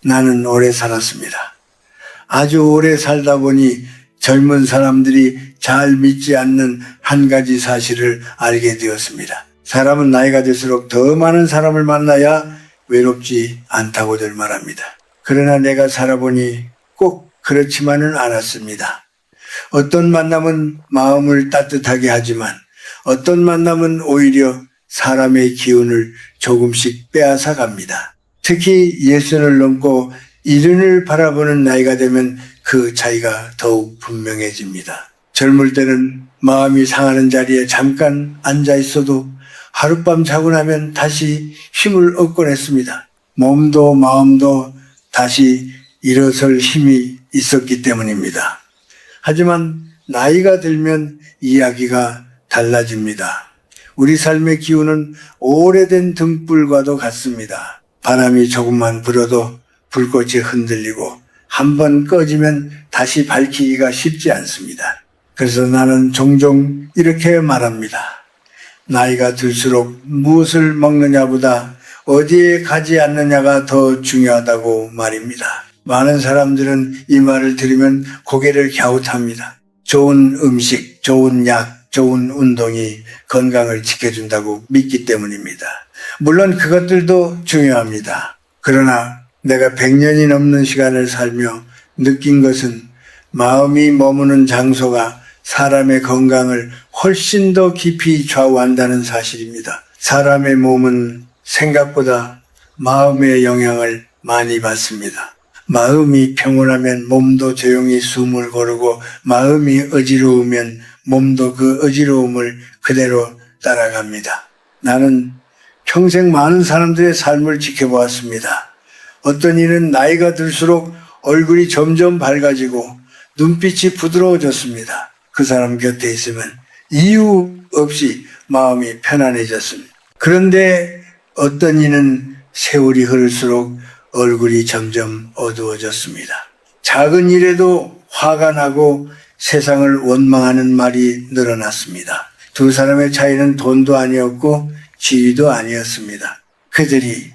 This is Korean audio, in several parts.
나는 오래 살았습니다. 아주 오래 살다 보니 젊은 사람들이 잘 믿지 않는 한 가지 사실을 알게 되었습니다. 사람은 나이가 들수록 더 많은 사람을 만나야 외롭지 않다고들 말합니다. 그러나 내가 살아보니 꼭 그렇지만은 않았습니다. 어떤 만남은 마음을 따뜻하게 하지만 어떤 만남은 오히려 사람의 기운을 조금씩 빼앗아 갑니다. 특히 예순을 넘고 이른을 바라보는 나이가 되면 그 차이가 더욱 분명해집니다. 젊을 때는 마음이 상하는 자리에 잠깐 앉아 있어도 하룻밤 자고 나면 다시 힘을 얻곤 했습니다. 몸도 마음도 다시 일어설 힘이 있었기 때문입니다. 하지만 나이가 들면 이야기가 달라집니다. 우리 삶의 기운은 오래된 등불과도 같습니다. 바람이 조금만 불어도 불꽃이 흔들리고 한번 꺼지면 다시 밝히기가 쉽지 않습니다. 그래서 나는 종종 이렇게 말합니다. 나이가 들수록 무엇을 먹느냐보다 어디에 가지 않느냐가 더 중요하다고 말입니다. 많은 사람들은 이 말을 들으면 고개를 갸웃합니다. 좋은 음식, 좋은 약, 좋은 운동이 건강을 지켜준다고 믿기 때문입니다. 물론 그것들도 중요합니다. 그러나 내가 100년이 넘는 시간을 살며 느낀 것은 마음이 머무는 장소가 사람의 건강을 훨씬 더 깊이 좌우한다는 사실입니다. 사람의 몸은 생각보다 마음의 영향을 많이 받습니다. 마음이 평온하면 몸도 조용히 숨을 고르고 마음이 어지러우면 몸도 그 어지러움을 그대로 따라갑니다. 나는 평생 많은 사람들의 삶을 지켜보았습니다. 어떤 이는 나이가 들수록 얼굴이 점점 밝아지고 눈빛이 부드러워졌습니다. 그 사람 곁에 있으면 이유 없이 마음이 편안해졌습니다. 그런데 어떤 이는 세월이 흐를수록 얼굴이 점점 어두워졌습니다. 작은 일에도 화가 나고 세상을 원망하는 말이 늘어났습니다. 두 사람의 차이는 돈도 아니었고 지위도 아니었습니다. 그들이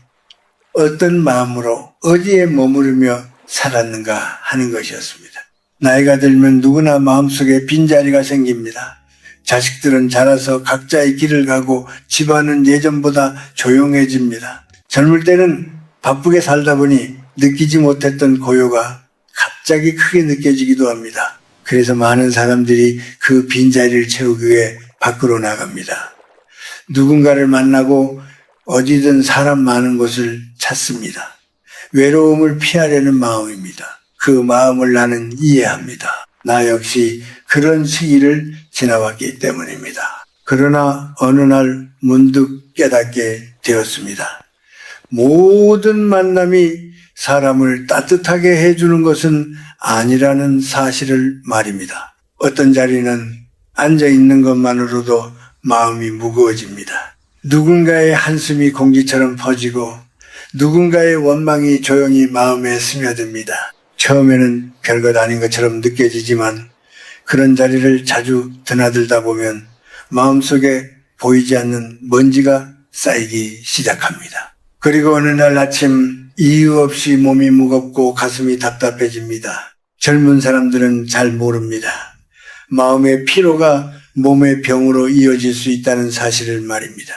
어떤 마음으로 어디에 머무르며 살았는가 하는 것이었습니다. 나이가 들면 누구나 마음속에 빈자리가 생깁니다. 자식들은 자라서 각자의 길을 가고 집안은 예전보다 조용해집니다. 젊을 때는 바쁘게 살다 보니 느끼지 못했던 고요가 갑자기 크게 느껴지기도 합니다. 그래서 많은 사람들이 그 빈자리를 채우기 위해 밖으로 나갑니다. 누군가를 만나고 어디든 사람 많은 곳을 찾습니다. 외로움을 피하려는 마음입니다. 그 마음을 나는 이해합니다. 나 역시 그런 시기를 지나왔기 때문입니다. 그러나 어느 날 문득 깨닫게 되었습니다. 모든 만남이 사람을 따뜻하게 해주는 것은 아니라는 사실을 말입니다. 어떤 자리는 앉아있는 것만으로도 마음이 무거워집니다. 누군가의 한숨이 공기처럼 퍼지고 누군가의 원망이 조용히 마음에 스며듭니다. 처음에는 별것 아닌 것처럼 느껴지지만 그런 자리를 자주 드나들다 보면 마음속에 보이지 않는 먼지가 쌓이기 시작합니다. 그리고 어느 날 아침 이유 없이 몸이 무겁고 가슴이 답답해집니다. 젊은 사람들은 잘 모릅니다. 마음의 피로가 몸의 병으로 이어질 수 있다는 사실을 말입니다.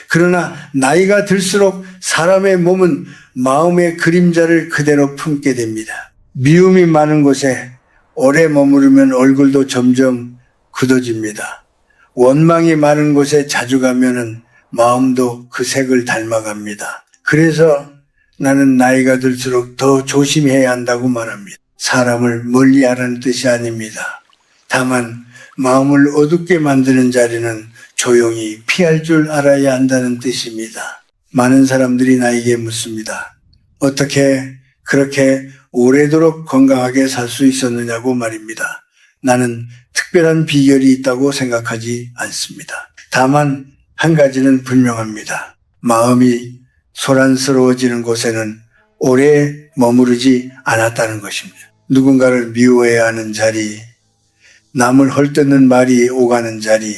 그러나 나이가 들수록 사람의 몸은 마음의 그림자를 그대로 품게 됩니다. 미움이 많은 곳에 오래 머무르면 얼굴도 점점 굳어집니다. 원망이 많은 곳에 자주 가면은 마음도 그 색을 닮아갑니다. 그래서 나는 나이가 들수록 더 조심해야 한다고 말합니다. 사람을 멀리하라는 뜻이 아닙니다. 다만 마음을 어둡게 만드는 자리는 조용히 피할 줄 알아야 한다는 뜻입니다. 많은 사람들이 나에게 묻습니다. 어떻게 그렇게 오래도록 건강하게 살 수 있었느냐고 말입니다. 나는 특별한 비결이 있다고 생각하지 않습니다. 다만 한 가지는 분명합니다. 마음이 소란스러워지는 곳에는 오래 머무르지 않았다는 것입니다. 누군가를 미워해야 하는 자리, 남을 헐뜯는 말이 오가는 자리,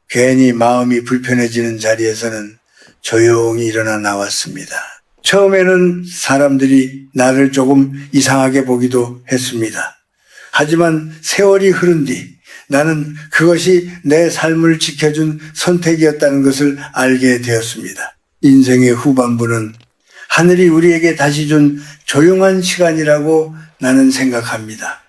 괜히 마음이 불편해지는 자리에서는 조용히 일어나 나왔습니다. 처음에는 사람들이 나를 조금 이상하게 보기도 했습니다. 하지만 세월이 흐른 뒤 나는 그것이 내 삶을 지켜준 선택이었다는 것을 알게 되었습니다. 인생의 후반부는 하늘이 우리에게 다시 준 조용한 시간이라고 나는 생각합니다.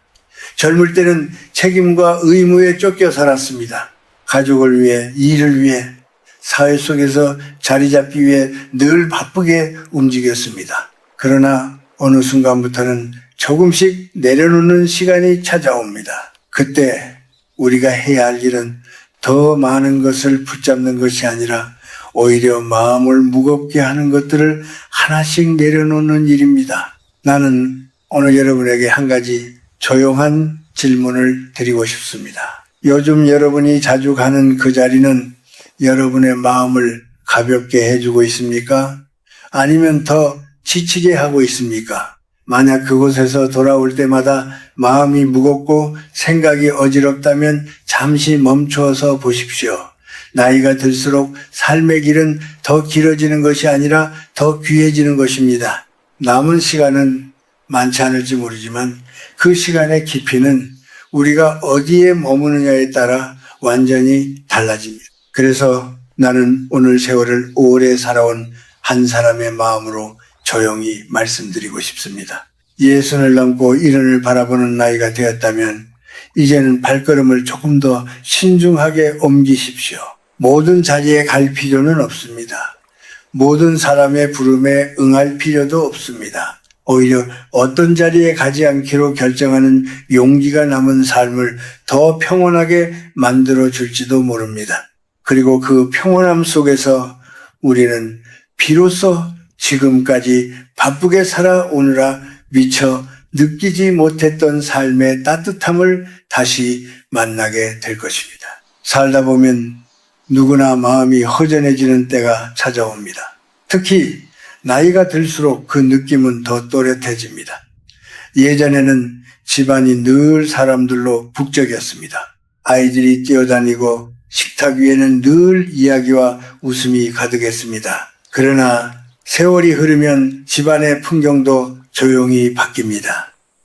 젊을 때는 책임과 의무에 쫓겨 살았습니다. 가족을 위해, 일을 위해, 사회 속에서 자리 잡기 위해 늘 바쁘게 움직였습니다. 그러나 어느 순간부터는 조금씩 내려놓는 시간이 찾아옵니다. 그때 우리가 해야 할 일은 더 많은 것을 붙잡는 것이 아니라 오히려 마음을 무겁게 하는 것들을 하나씩 내려놓는 일입니다. 나는 오늘 여러분에게 한 가지 조용한 질문을 드리고 싶습니다. 요즘 여러분이 자주 가는 그 자리는 여러분의 마음을 가볍게 해주고 있습니까? 아니면 더 지치게 하고 있습니까? 만약 그곳에서 돌아올 때마다 마음이 무겁고 생각이 어지럽다면 잠시 멈추어서 보십시오. 나이가 들수록 삶의 길은 더 길어지는 것이 아니라 더 귀해지는 것입니다. 남은 시간은 많지 않을지 모르지만 그 시간의 깊이는 우리가 어디에 머무느냐에 따라 완전히 달라집니다. 그래서 나는 오늘 세월을 오래 살아온 한 사람의 마음으로 조용히 말씀드리고 싶습니다. 예순을 넘고 이른을 바라보는 나이가 되었다면 이제는 발걸음을 조금 더 신중하게 옮기십시오. 모든 자리에 갈 필요는 없습니다. 모든 사람의 부름에 응할 필요도 없습니다. 오히려 어떤 자리에 가지 않기로 결정하는 용기가 남은 삶을 더 평온하게 만들어 줄지도 모릅니다. 그리고 그 평온함 속에서 우리는 비로소 지금까지 바쁘게 살아오느라 미처 느끼지 못했던 삶의 따뜻함을 다시 만나게 될 것입니다. 살다 보면 누구나 마음이 허전해지는 때가 찾아옵니다. 특히 나이가 들수록 그 느낌은 더 또렷해집니다. 예전에는 집안이 늘 사람들로 북적였습니다. 아이들이 뛰어다니고 식탁 위에는 늘 이야기와 웃음이 가득했습니다. 그러나 세월이 흐르면 집안의 풍경도 조용히 바뀝니다.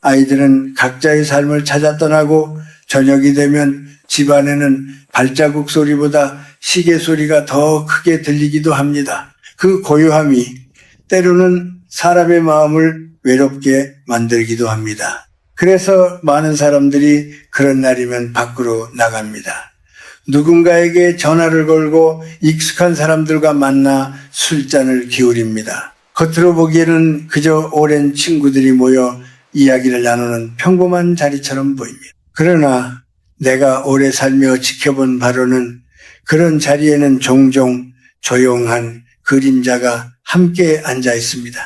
아이들은 각자의 삶을 찾아 떠나고 저녁이 되면 집안에는 발자국 소리보다 시계 소리가 더 크게 들리기도 합니다. 그 고요함이 때로는 사람의 마음을 외롭게 만들기도 합니다. 그래서 많은 사람들이 그런 날이면 밖으로 나갑니다. 누군가에게 전화를 걸고 익숙한 사람들과 만나 술잔을 기울입니다. 겉으로 보기에는 그저 오랜 친구들이 모여 이야기를 나누는 평범한 자리처럼 보입니다. 그러나 내가 오래 살며 지켜본 바로는 그런 자리에는 종종 조용한 그림자가 함께 앉아 있습니다.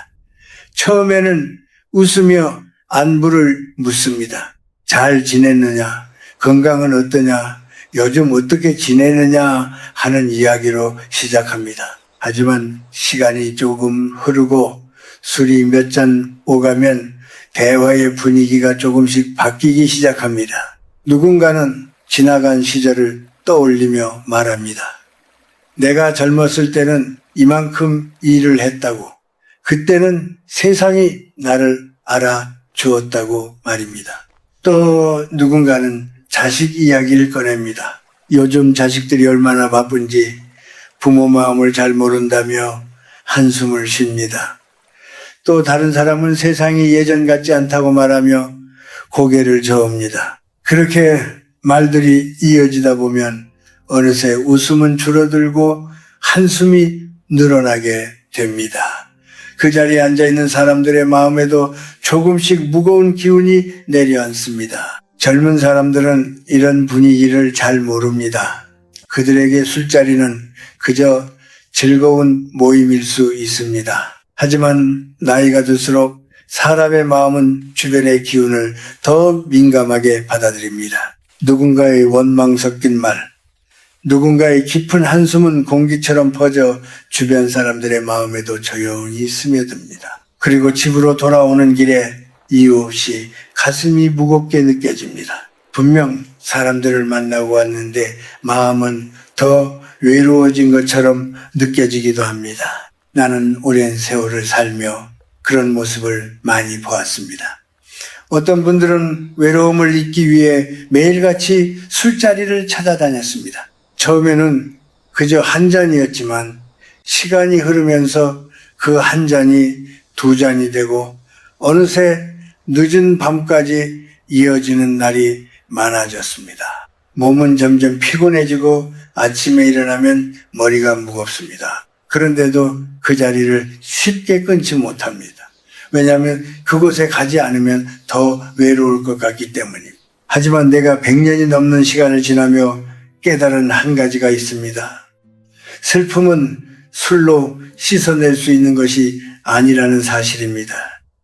처음에는 웃으며 안부를 묻습니다. 잘 지냈느냐? 건강은 어떠냐? 요즘 어떻게 지내느냐? 하는 이야기로 시작합니다. 하지만 시간이 조금 흐르고 술이 몇 잔 오가면 대화의 분위기가 조금씩 바뀌기 시작합니다. 누군가는 지나간 시절을 떠올리며 말합니다. 내가 젊었을 때는 이만큼 일을 했다고, 그때는 세상이 나를 알아주었다고 말입니다. 또 누군가는 자식 이야기를 꺼냅니다. 요즘 자식들이 얼마나 바쁜지 부모 마음을 잘 모른다며 한숨을 쉽니다. 또 다른 사람은 세상이 예전 같지 않다고 말하며 고개를 저읍니다. 그렇게 말들이 이어지다 보면 어느새 웃음은 줄어들고 한숨이 늘어나게 됩니다. 그 자리에 앉아있는 사람들의 마음에도 조금씩 무거운 기운이 내려앉습니다. 젊은 사람들은 이런 분위기를 잘 모릅니다. 그들에게 술자리는 그저 즐거운 모임일 수 있습니다. 하지만 나이가 들수록 사람의 마음은 주변의 기운을 더 민감하게 받아들입니다. 누군가의 원망 섞인 말, 누군가의 깊은 한숨은 공기처럼 퍼져 주변 사람들의 마음에도 조용히 스며듭니다. 그리고 집으로 돌아오는 길에 이유 없이 가슴이 무겁게 느껴집니다. 분명 사람들을 만나고 왔는데 마음은 더 외로워진 것처럼 느껴지기도 합니다. 나는 오랜 세월을 살며 그런 모습을 많이 보았습니다. 어떤 분들은 외로움을 잊기 위해 매일같이 술자리를 찾아다녔습니다. 처음에는 그저 한 잔이었지만 시간이 흐르면서 그 한 잔이 두 잔이 되고 어느새 늦은 밤까지 이어지는 날이 많아졌습니다. 몸은 점점 피곤해지고 아침에 일어나면 머리가 무겁습니다. 그런데도 그 자리를 쉽게 끊지 못합니다. 왜냐하면 그곳에 가지 않으면 더 외로울 것 같기 때문입니다. 하지만 내가 100년이 넘는 시간을 지나며 깨달은 한 가지가 있습니다. 슬픔은 술로 씻어낼 수 있는 것이 아니라는 사실입니다.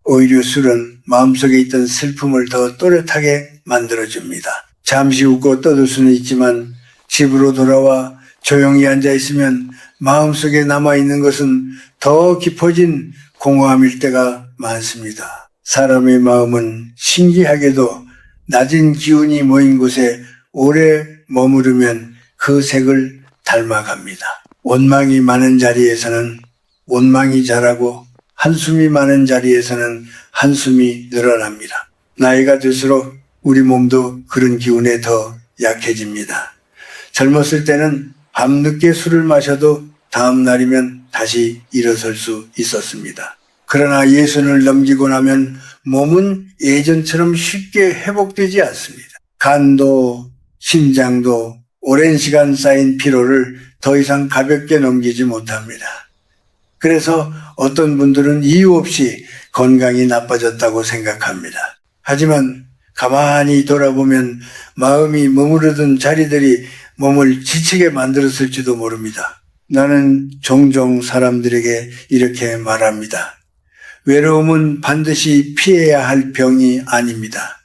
오히려 술은 마음속에 있던 슬픔을 더 또렷하게 만들어줍니다. 잠시 웃고 떠들 수는 있지만 집으로 돌아와 조용히 앉아 있으면 마음속에 남아있는 것은 더 깊어진 공허함일 때가 많습니다. 사람의 마음은 신기하게도 낮은 기운이 모인 곳에 오래 머무르면 그 색을 닮아갑니다. 원망이 많은 자리에서는 원망이 자라고 한숨이 많은 자리에서는 한숨이 늘어납니다. 나이가 들수록 우리 몸도 그런 기운에 더 약해집니다. 젊었을 때는 밤늦게 술을 마셔도 다음 날이면 다시 일어설 수 있었습니다. 그러나 예순을 넘기고 나면 몸은 예전처럼 쉽게 회복되지 않습니다. 간도 심장도 오랜 시간 쌓인 피로를 더 이상 가볍게 넘기지 못합니다. 그래서 어떤 분들은 이유 없이 건강이 나빠졌다고 생각합니다. 하지만 가만히 돌아보면 마음이 머무르던 자리들이 몸을 지치게 만들었을지도 모릅니다. 나는 종종 사람들에게 이렇게 말합니다. 외로움은 반드시 피해야 할 병이 아닙니다.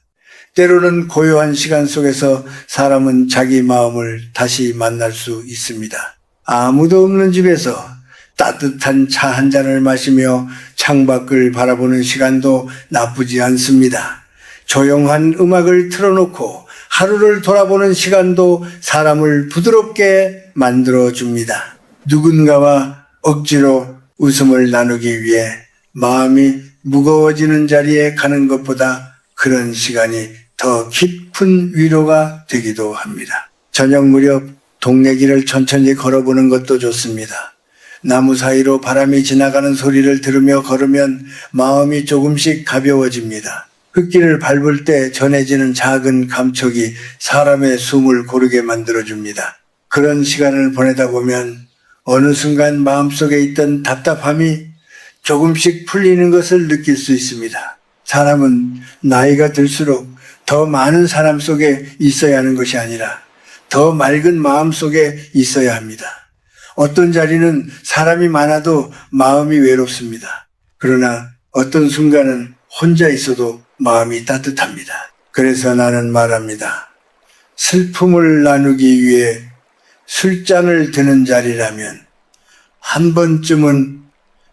때로는 고요한 시간 속에서 사람은 자기 마음을 다시 만날 수 있습니다. 아무도 없는 집에서 따뜻한 차 한 잔을 마시며 창밖을 바라보는 시간도 나쁘지 않습니다. 조용한 음악을 틀어놓고 하루를 돌아보는 시간도 사람을 부드럽게 만들어줍니다. 누군가와 억지로 웃음을 나누기 위해 마음이 무거워지는 자리에 가는 것보다 그런 시간이 더 깊은 위로가 되기도 합니다. 저녁 무렵 동네 길을 천천히 걸어보는 것도 좋습니다. 나무 사이로 바람이 지나가는 소리를 들으며 걸으면 마음이 조금씩 가벼워집니다. 흙길을 밟을 때 전해지는 작은 감촉이 사람의 숨을 고르게 만들어줍니다. 그런 시간을 보내다 보면 어느 순간 마음속에 있던 답답함이 조금씩 풀리는 것을 느낄 수 있습니다. 사람은 나이가 들수록 더 많은 사람 속에 있어야 하는 것이 아니라 더 맑은 마음 속에 있어야 합니다. 어떤 자리는 사람이 많아도 마음이 외롭습니다. 그러나 어떤 순간은 혼자 있어도 마음이 따뜻합니다. 그래서 나는 말합니다. 슬픔을 나누기 위해 술잔을 드는 자리라면 한 번쯤은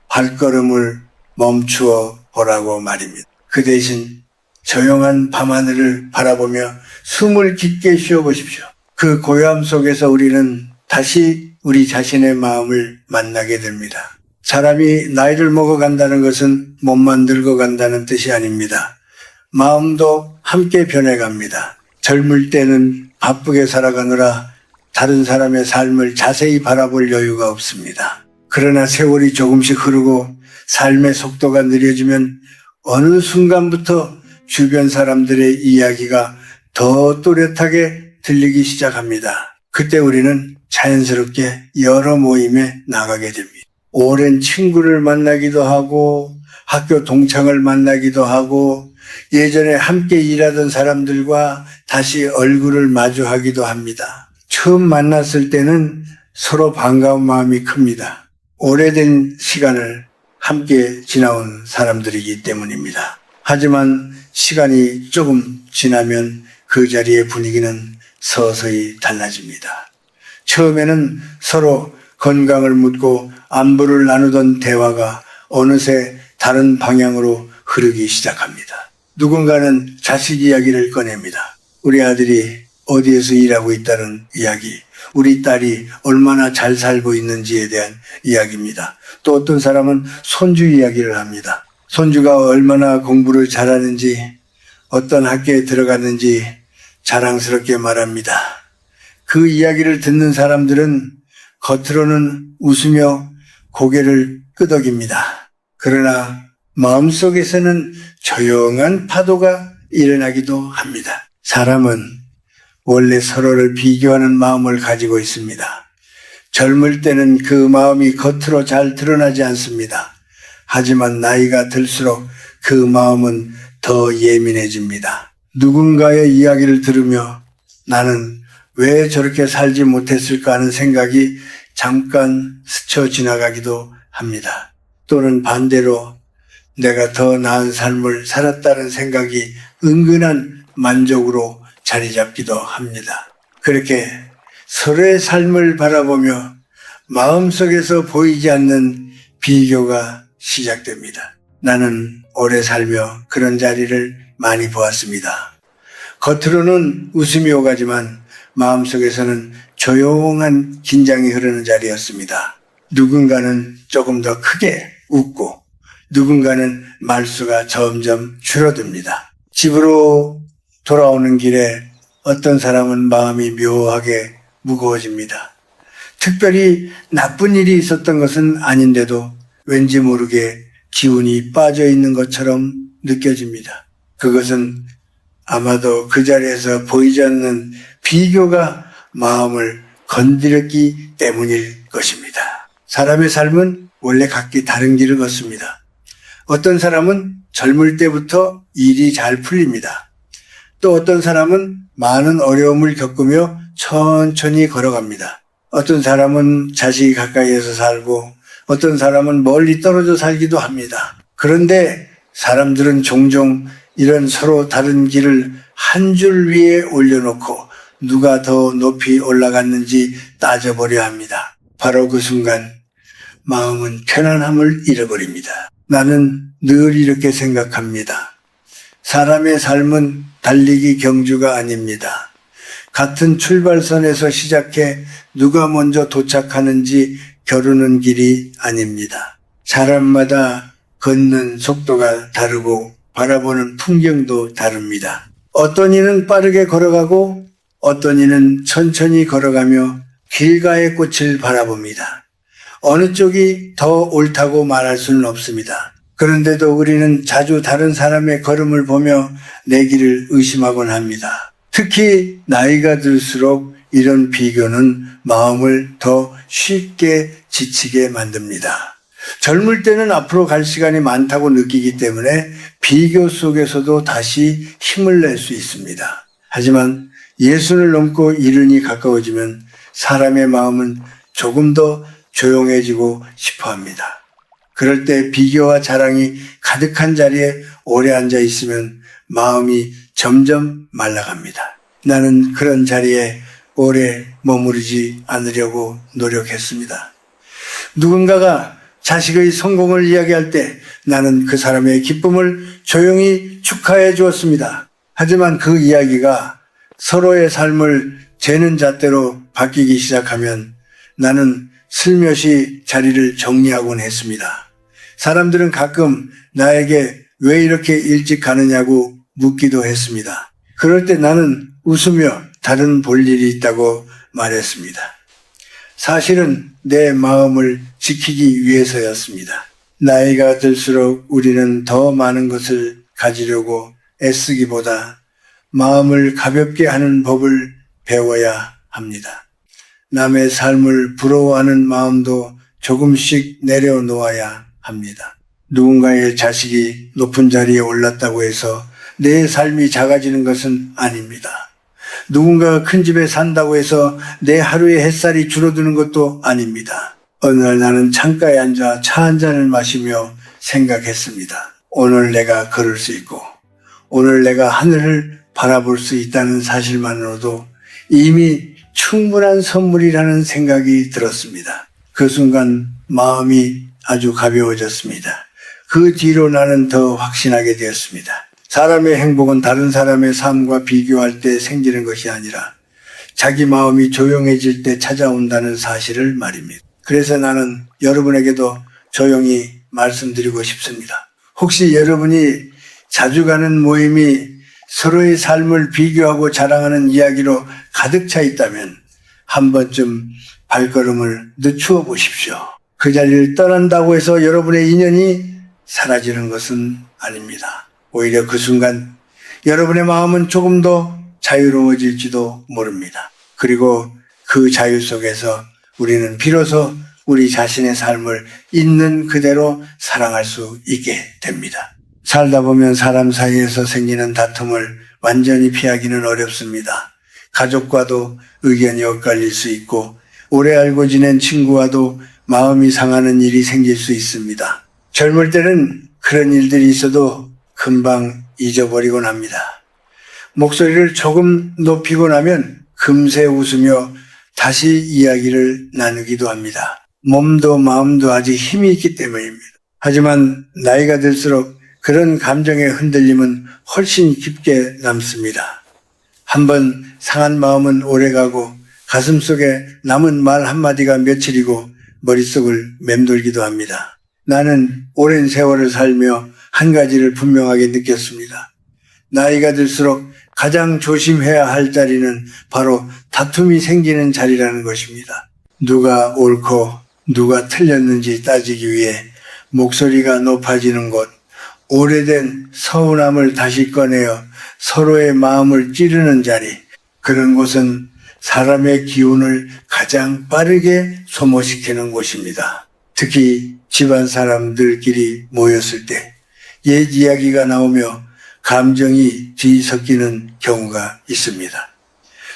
발걸음을 멈추어 보라고 말입니다. 그 대신 조용한 밤하늘을 바라보며 숨을 깊게 쉬어보십시오. 그 고요함 속에서 우리는 다시 우리 자신의 마음을 만나게 됩니다. 사람이 나이를 먹어간다는 것은 몸만 늙어간다는 뜻이 아닙니다. 마음도 함께 변해갑니다. 젊을 때는 바쁘게 살아가느라 다른 사람의 삶을 자세히 바라볼 여유가 없습니다. 그러나 세월이 조금씩 흐르고 삶의 속도가 느려지면 어느 순간부터 주변 사람들의 이야기가 더 또렷하게 들리기 시작합니다. 그때 우리는 자연스럽게 여러 모임에 나가게 됩니다. 오랜 친구를 만나기도 하고 학교 동창을 만나기도 하고 예전에 함께 일하던 사람들과 다시 얼굴을 마주하기도 합니다. 처음 만났을 때는 서로 반가운 마음이 큽니다. 오래된 시간을 함께 지나온 사람들이기 때문입니다. 하지만 시간이 조금 지나면 그 자리의 분위기는 서서히 달라집니다. 처음에는 서로 건강을 묻고 안부를 나누던 대화가 어느새 다른 방향으로 흐르기 시작합니다. 누군가는 자식 이야기를 꺼냅니다. 우리 아들이 어디에서 일하고 있다는 이야기, 우리 딸이 얼마나 잘 살고 있는지에 대한 이야기입니다. 또 어떤 사람은 손주 이야기를 합니다. 손주가 얼마나 공부를 잘하는지, 어떤 학교에 들어갔는지 자랑스럽게 말합니다. 그 이야기를 듣는 사람들은 겉으로는 웃으며 고개를 끄덕입니다. 그러나 마음속에서는 조용한 파도가 일어나기도 합니다. 사람은 원래 서로를 비교하는 마음을 가지고 있습니다. 젊을 때는 그 마음이 겉으로 잘 드러나지 않습니다. 하지만 나이가 들수록 그 마음은 더 예민해집니다. 누군가의 이야기를 들으며 나는 왜 저렇게 살지 못했을까 하는 생각이 잠깐 스쳐 지나가기도 합니다. 또는 반대로 내가 더 나은 삶을 살았다는 생각이 은근한 만족으로 자리 잡기도 합니다. 그렇게 서로의 삶을 바라보며 마음속에서 보이지 않는 비교가 시작됩니다. 나는 오래 살며 그런 자리를 많이 보았습니다. 겉으로는 웃음이 오가지만 마음속에서는 조용한 긴장이 흐르는 자리였습니다. 누군가는 조금 더 크게 웃고 누군가는 말수가 점점 줄어듭니다. 집으로 돌아오는 길에 어떤 사람은 마음이 묘하게 무거워집니다. 특별히 나쁜 일이 있었던 것은 아닌데도 왠지 모르게 기운이 빠져 있는 것처럼 느껴집니다. 그것은 아마도 그 자리에서 보이지 않는 비교가 마음을 건드렸기 때문일 것입니다. 사람의 삶은 원래 각기 다른 길을 걷습니다. 어떤 사람은 젊을 때부터 일이 잘 풀립니다. 또 어떤 사람은 많은 어려움을 겪으며 천천히 걸어갑니다. 어떤 사람은 자식이 가까이에서 살고 어떤 사람은 멀리 떨어져 살기도 합니다. 그런데 사람들은 종종 이런 서로 다른 길을 한 줄 위에 올려놓고 누가 더 높이 올라갔는지 따져보려 합니다. 바로 그 순간 마음은 편안함을 잃어버립니다. 나는 늘 이렇게 생각합니다. 사람의 삶은 달리기 경주가 아닙니다. 같은 출발선에서 시작해 누가 먼저 도착하는지 겨루는 길이 아닙니다. 사람마다 걷는 속도가 다르고 바라보는 풍경도 다릅니다. 어떤 이는 빠르게 걸어가고 어떤 이는 천천히 걸어가며 길가의 꽃을 바라봅니다. 어느 쪽이 더 옳다고 말할 수는 없습니다. 그런데도 우리는 자주 다른 사람의 걸음을 보며 내 길을 의심하곤 합니다. 특히 나이가 들수록 이런 비교는 마음을 더 쉽게 지치게 만듭니다. 젊을 때는 앞으로 갈 시간이 많다고 느끼기 때문에 비교 속에서도 다시 힘을 낼 수 있습니다. 하지만 예순을 넘고 이른이 가까워지면 사람의 마음은 조금 더 조용해지고 싶어 합니다. 그럴 때 비교와 자랑이 가득한 자리에 오래 앉아 있으면 마음이 점점 말라갑니다. 나는 그런 자리에 오래 머무르지 않으려고 노력했습니다. 누군가가 자식의 성공을 이야기할 때 나는 그 사람의 기쁨을 조용히 축하해 주었습니다. 하지만 그 이야기가 서로의 삶을 재는 잣대로 바뀌기 시작하면 나는 슬며시 자리를 정리하곤 했습니다. 사람들은 가끔 나에게 왜 이렇게 일찍 가느냐고 묻기도 했습니다. 그럴 때 나는 웃으며 다른 볼 일이 있다고 말했습니다. 사실은 내 마음을 지키기 위해서였습니다. 나이가 들수록 우리는 더 많은 것을 가지려고 애쓰기보다 마음을 가볍게 하는 법을 배워야 합니다. 남의 삶을 부러워하는 마음도 조금씩 내려놓아야 합니다. 누군가의 자식이 높은 자리에 올랐다고 해서 내 삶이 작아지는 것은 아닙니다. 누군가가 큰 집에 산다고 해서 내 하루의 햇살이 줄어드는 것도 아닙니다. 어느 날 나는 창가에 앉아 차 한 잔을 마시며 생각했습니다. 오늘 내가 걸을 수 있고 오늘 내가 하늘을 바라볼 수 있다는 사실만으로도 이미 충분한 선물이라는 생각이 들었습니다. 그 순간 마음이 아주 가벼워졌습니다. 그 뒤로 나는 더 확신하게 되었습니다. 사람의 행복은 다른 사람의 삶과 비교할 때 생기는 것이 아니라 자기 마음이 조용해질 때 찾아온다는 사실을 말입니다. 그래서 나는 여러분에게도 조용히 말씀드리고 싶습니다. 혹시 여러분이 자주 가는 모임이 서로의 삶을 비교하고 자랑하는 이야기로 가득 차 있다면 한 번쯤 발걸음을 늦추어 보십시오. 그 자리를 떠난다고 해서 여러분의 인연이 사라지는 것은 아닙니다. 오히려 그 순간 여러분의 마음은 조금 더 자유로워질지도 모릅니다. 그리고 그 자유 속에서 우리는 비로소 우리 자신의 삶을 있는 그대로 사랑할 수 있게 됩니다. 살다 보면 사람 사이에서 생기는 다툼을 완전히 피하기는 어렵습니다. 가족과도 의견이 엇갈릴 수 있고 오래 알고 지낸 친구와도 마음이 상하는 일이 생길 수 있습니다. 젊을 때는 그런 일들이 있어도 금방 잊어버리곤 합니다. 목소리를 조금 높이고 나면 금세 웃으며 다시 이야기를 나누기도 합니다. 몸도 마음도 아직 힘이 있기 때문입니다. 하지만 나이가 들수록 그런 감정의 흔들림은 훨씬 깊게 남습니다. 한번 상한 마음은 오래가고 가슴속에 남은 말 한마디가 며칠이고 머릿속을 맴돌기도 합니다. 나는 오랜 세월을 살며 한 가지를 분명하게 느꼈습니다. 나이가 들수록 가장 조심해야 할 자리는 바로 다툼이 생기는 자리라는 것입니다. 누가 옳고 누가 틀렸는지 따지기 위해 목소리가 높아지는 곳, 오래된 서운함을 다시 꺼내어 서로의 마음을 찌르는 자리, 그런 곳은 사람의 기운을 가장 빠르게 소모시키는 곳입니다. 특히 집안 사람들끼리 모였을 때 옛 이야기가 나오며 감정이 뒤섞이는 경우가 있습니다.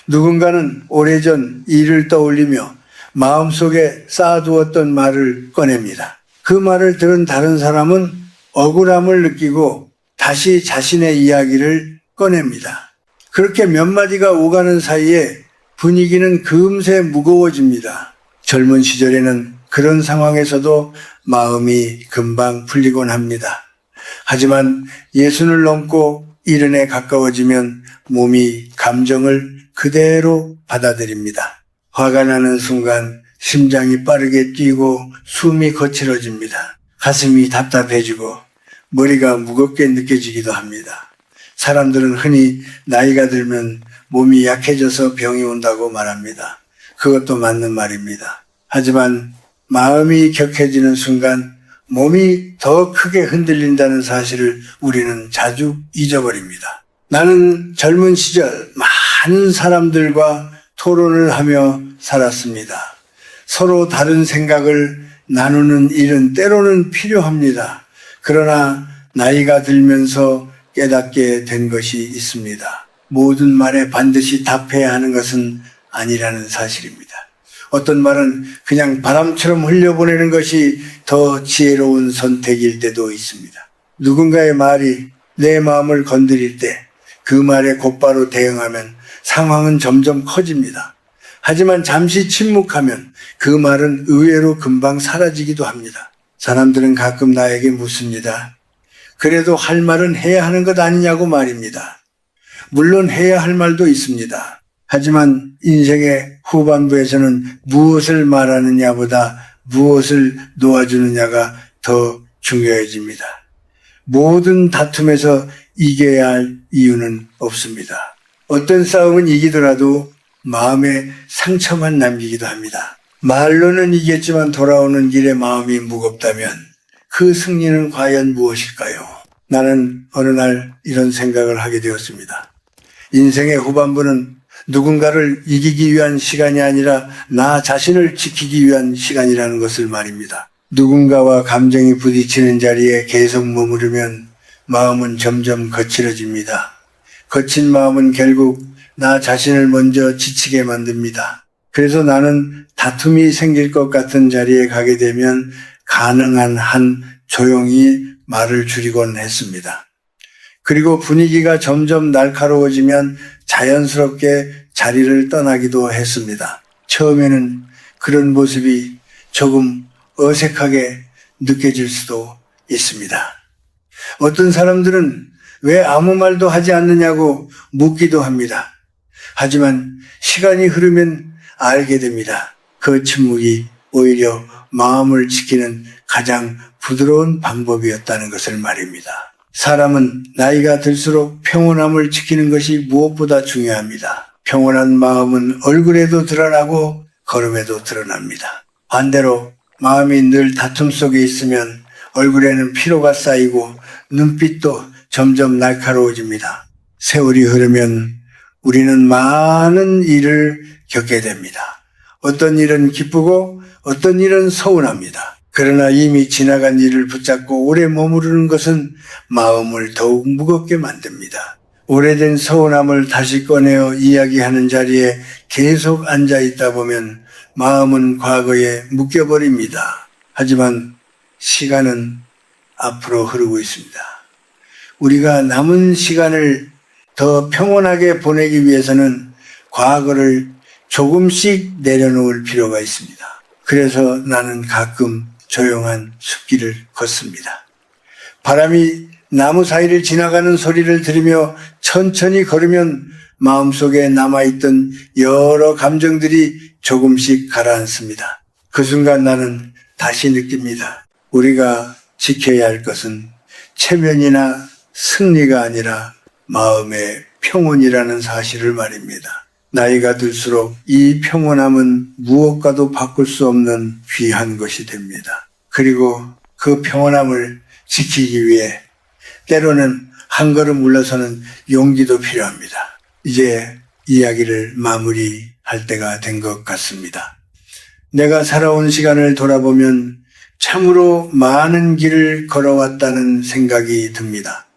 누군가는 오래전 일을 떠올리며 마음속에 쌓아두었던 말을 꺼냅니다. 그 말을 들은 다른 사람은 억울함을 느끼고 다시 자신의 이야기를 꺼냅니다. 그렇게 몇 마디가 오가는 사이에 분위기는 금세 무거워집니다. 젊은 시절에는 그런 상황에서도 마음이 금방 풀리곤 합니다. 하지만 예순을 넘고 이른에 가까워지면 몸이 감정을 그대로 받아들입니다. 화가 나는 순간 심장이 빠르게 뛰고 숨이 거칠어집니다. 가슴이 답답해지고 머리가 무겁게 느껴지기도 합니다. 사람들은 흔히 나이가 들면 몸이 약해져서 병이 온다고 말합니다. 그것도 맞는 말입니다. 하지만 마음이 격해지는 순간 몸이 더 크게 흔들린다는 사실을 우리는 자주 잊어버립니다. 나는 젊은 시절 많은 사람들과 토론을 하며 살았습니다. 서로 다른 생각을 나누는 일은 때로는 필요합니다. 그러나 나이가 들면서 깨닫게 된 것이 있습니다. 모든 말에 반드시 답해야 하는 것은 아니라는 사실입니다. 어떤 말은 그냥 바람처럼 흘려보내는 것이 더 지혜로운 선택일 때도 있습니다. 누군가의 말이 내 마음을 건드릴 때 그 말에 곧바로 대응하면 상황은 점점 커집니다. 하지만 잠시 침묵하면 그 말은 의외로 금방 사라지기도 합니다. 사람들은 가끔 나에게 묻습니다. 그래도 할 말은 해야 하는 것 아니냐고 말입니다. 물론 해야 할 말도 있습니다. 하지만 인생의 후반부에서는 무엇을 말하느냐보다 무엇을 놓아주느냐가 더 중요해집니다. 모든 다툼에서 이겨야 할 이유는 없습니다. 어떤 싸움은 이기더라도 마음에 상처만 남기기도 합니다. 말로는 이겼지만 돌아오는 길에 마음이 무겁다면 그 승리는 과연 무엇일까요? 나는 어느 날 이런 생각을 하게 되었습니다. 인생의 후반부는 누군가를 이기기 위한 시간이 아니라 나 자신을 지키기 위한 시간이라는 것을 말입니다. 누군가와 감정이 부딪히는 자리에 계속 머무르면 마음은 점점 거칠어집니다. 거친 마음은 결국 나 자신을 먼저 지치게 만듭니다. 그래서 나는 다툼이 생길 것 같은 자리에 가게 되면 가능한 한 조용히 말을 줄이곤 했습니다. 그리고 분위기가 점점 날카로워지면 자연스럽게 자리를 떠나기도 했습니다. 처음에는 그런 모습이 조금 어색하게 느껴질 수도 있습니다. 어떤 사람들은 왜 아무 말도 하지 않느냐고 묻기도 합니다. 하지만 시간이 흐르면 알게 됩니다. 그 침묵이 오히려 마음을 지키는 가장 부드러운 방법이었다는 것을 말입니다. 사람은 나이가 들수록 평온함을 지키는 것이 무엇보다 중요합니다. 평온한 마음은 얼굴에도 드러나고 걸음에도 드러납니다. 반대로 마음이 늘 다툼 속에 있으면 얼굴에는 피로가 쌓이고 눈빛도 점점 날카로워집니다. 세월이 흐르면 우리는 많은 일을 겪게 됩니다. 어떤 일은 기쁘고 어떤 일은 서운합니다. 그러나 이미 지나간 일을 붙잡고 오래 머무르는 것은 마음을 더욱 무겁게 만듭니다. 오래된 서운함을 다시 꺼내어 이야기하는 자리에 계속 앉아 있다 보면 마음은 과거에 묶여버립니다. 하지만 시간은 앞으로 흐르고 있습니다. 우리가 남은 시간을 더 평온하게 보내기 위해서는 과거를 조금씩 내려놓을 필요가 있습니다. 그래서 나는 가끔 조용한 숲길을 걷습니다. 바람이 나무 사이를 지나가는 소리를 들으며 천천히 걸으면 마음속에 남아있던 여러 감정들이 조금씩 가라앉습니다. 그 순간 나는 다시 느낍니다. 우리가 지켜야 할 것은 체면이나 승리가 아니라 마음의 평온이라는 사실을 말입니다. 나이가 들수록 이 평온함은 무엇과도 바꿀 수 없는 귀한 것이 됩니다. 그리고 그 평온함을 지키기 위해 때로는 한 걸음 물러서는 용기도 필요합니다. 이제 이야기를 마무리할 때가 된 것 같습니다. 내가 살아온 시간을 돌아보면 참으로 많은 길을 걸어왔다는 생각이 듭니다.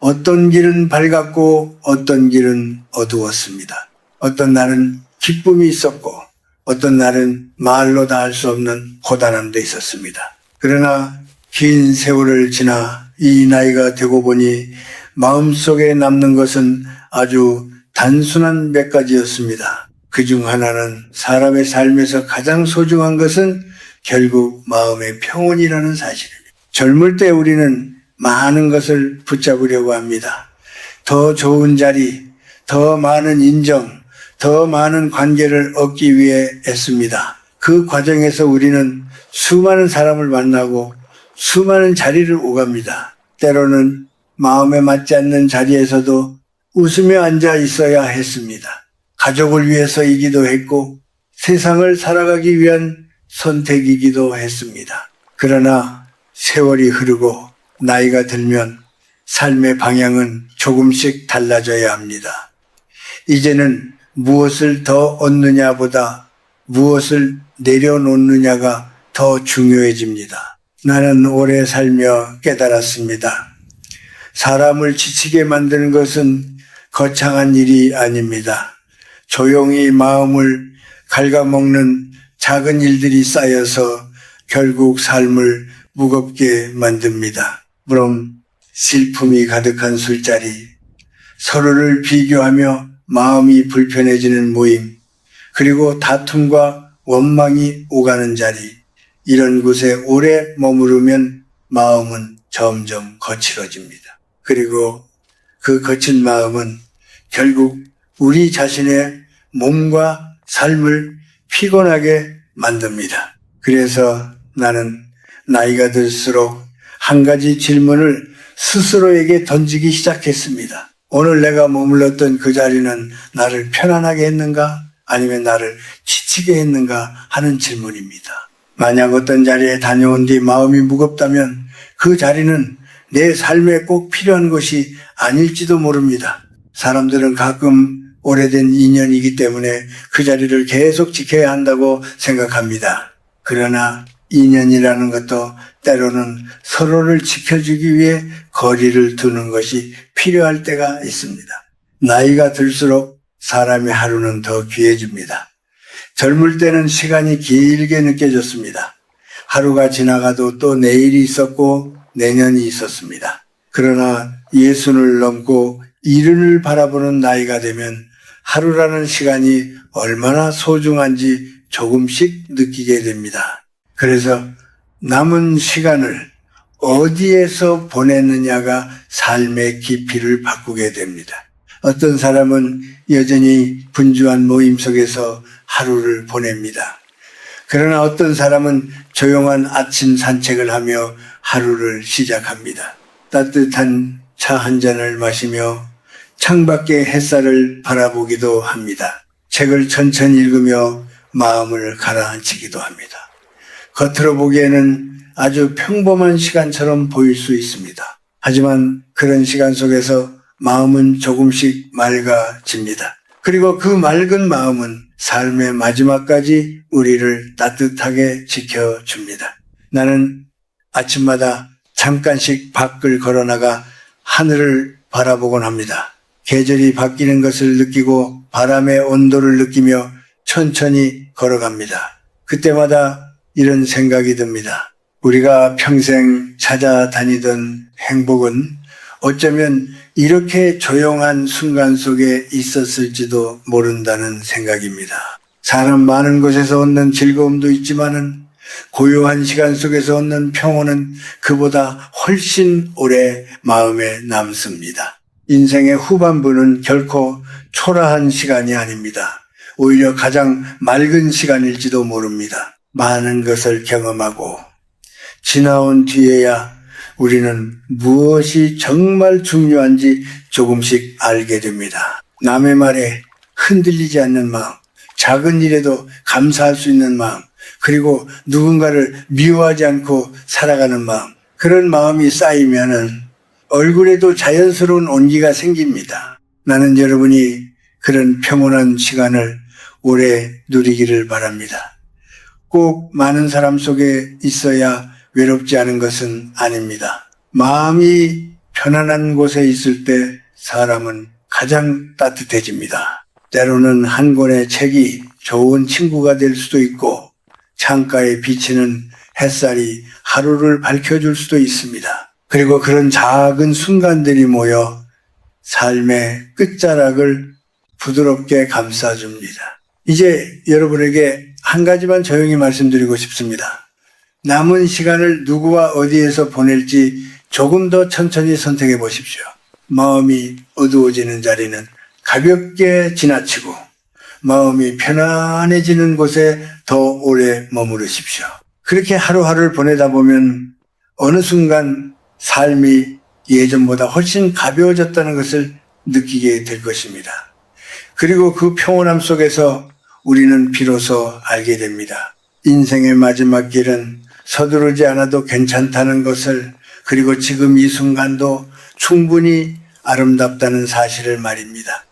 어떤 길은 밝았고 어떤 길은 어두웠습니다. 어떤 날은 기쁨이 있었고 어떤 날은 말로 다 할 수 없는 고단함도 있었습니다. 그러나 긴 세월을 지나 이 나이가 되고 보니 마음속에 남는 것은 아주 단순한 몇 가지였습니다. 그중 하나는 사람의 삶에서 가장 소중한 것은 결국 마음의 평온이라는 사실입니다. 젊을 때 우리는 많은 것을 붙잡으려고 합니다. 더 좋은 자리, 더 많은 인정, 더 많은 관계를 얻기 위해 애씁니다. 그 과정에서 우리는 수많은 사람을 만나고 수많은 자리를 오갑니다. 때로는 마음에 맞지 않는 자리에서도 웃으며 앉아 있어야 했습니다. 가족을 위해서이기도 했고 세상을 살아가기 위한 선택이기도 했습니다. 그러나 세월이 흐르고 나이가 들면 삶의 방향은 조금씩 달라져야 합니다. 이제는 무엇을 더 얻느냐보다 무엇을 내려놓느냐가 더 중요해집니다. 나는 오래 살며 깨달았습니다. 사람을 지치게 만드는 것은 거창한 일이 아닙니다. 조용히 마음을 갉아먹는 작은 일들이 쌓여서 결국 삶을 무겁게 만듭니다. 물론 슬픔이 가득한 술자리, 서로를 비교하며 마음이 불편해지는 모임, 그리고 다툼과 원망이 오가는 자리, 이런 곳에 오래 머무르면 마음은 점점 거칠어집니다. 그리고 그 거친 마음은 결국 우리 자신의 몸과 삶을 피곤하게 만듭니다. 그래서 나는 나이가 들수록 한 가지 질문을 스스로에게 던지기 시작했습니다. 오늘 내가 머물렀던 그 자리는 나를 편안하게 했는가? 아니면 나를 지치게 했는가? 하는 질문입니다. 만약 어떤 자리에 다녀온 뒤 마음이 무겁다면 그 자리는 내 삶에 꼭 필요한 것이 아닐지도 모릅니다. 사람들은 가끔 오래된 인연이기 때문에 그 자리를 계속 지켜야 한다고 생각합니다. 그러나 인연이라는 것도 때로는 서로를 지켜주기 위해 거리를 두는 것이 필요할 때가 있습니다. 나이가 들수록 사람의 하루는 더 귀해집니다. 젊을 때는 시간이 길게 느껴졌습니다. 하루가 지나가도 또 내일이 있었고 내년이 있었습니다. 그러나 예순을 넘고 이른을 바라보는 나이가 되면 하루라는 시간이 얼마나 소중한지 조금씩 느끼게 됩니다. 그래서 남은 시간을 어디에서 보냈느냐가 삶의 깊이를 바꾸게 됩니다. 어떤 사람은 여전히 분주한 모임 속에서 하루를 보냅니다. 그러나 어떤 사람은 조용한 아침 산책을 하며 하루를 시작합니다. 따뜻한 차 한 잔을 마시며 창밖의 햇살을 바라보기도 합니다. 책을 천천히 읽으며 마음을 가라앉히기도 합니다. 겉으로 보기에는 아주 평범한 시간처럼 보일 수 있습니다. 하지만 그런 시간 속에서 마음은 조금씩 맑아집니다. 그리고 그 맑은 마음은 삶의 마지막까지 우리를 따뜻하게 지켜줍니다. 나는 아침마다 잠깐씩 밖을 걸어나가 하늘을 바라보곤 합니다. 계절이 바뀌는 것을 느끼고 바람의 온도를 느끼며 천천히 걸어갑니다. 그때마다 이런 생각이 듭니다. 우리가 평생 찾아다니던 행복은 어쩌면 이렇게 조용한 순간 속에 있었을지도 모른다는 생각입니다. 사람 많은 곳에서 얻는 즐거움도 있지만은 고요한 시간 속에서 얻는 평온은 그보다 훨씬 오래 마음에 남습니다. 인생의 후반부는 결코 초라한 시간이 아닙니다. 오히려 가장 맑은 시간일지도 모릅니다. 많은 것을 경험하고 지나온 뒤에야 우리는 무엇이 정말 중요한지 조금씩 알게 됩니다. 남의 말에 흔들리지 않는 마음, 작은 일에도 감사할 수 있는 마음, 그리고 누군가를 미워하지 않고 살아가는 마음, 그런 마음이 쌓이면은 얼굴에도 자연스러운 온기가 생깁니다. 나는 여러분이 그런 평온한 시간을 오래 누리기를 바랍니다. 꼭 많은 사람 속에 있어야 외롭지 않은 것은 아닙니다. 마음이 편안한 곳에 있을 때 사람은 가장 따뜻해집니다. 때로는 한 권의 책이 좋은 친구가 될 수도 있고 창가에 비치는 햇살이 하루를 밝혀줄 수도 있습니다. 그리고 그런 작은 순간들이 모여 삶의 끝자락을 부드럽게 감싸줍니다. 이제 여러분에게 한 가지만 조용히 말씀드리고 싶습니다. 남은 시간을 누구와 어디에서 보낼지 조금 더 천천히 선택해 보십시오. 마음이 어두워지는 자리는 가볍게 지나치고 마음이 편안해지는 곳에 더 오래 머무르십시오. 그렇게 하루하루를 보내다 보면 어느 순간 삶이 예전보다 훨씬 가벼워졌다는 것을 느끼게 될 것입니다. 그리고 그 평온함 속에서 우리는 비로소 알게 됩니다. 인생의 마지막 길은 서두르지 않아도 괜찮다는 것을, 그리고 지금 이 순간도 충분히 아름답다는 사실을 말입니다.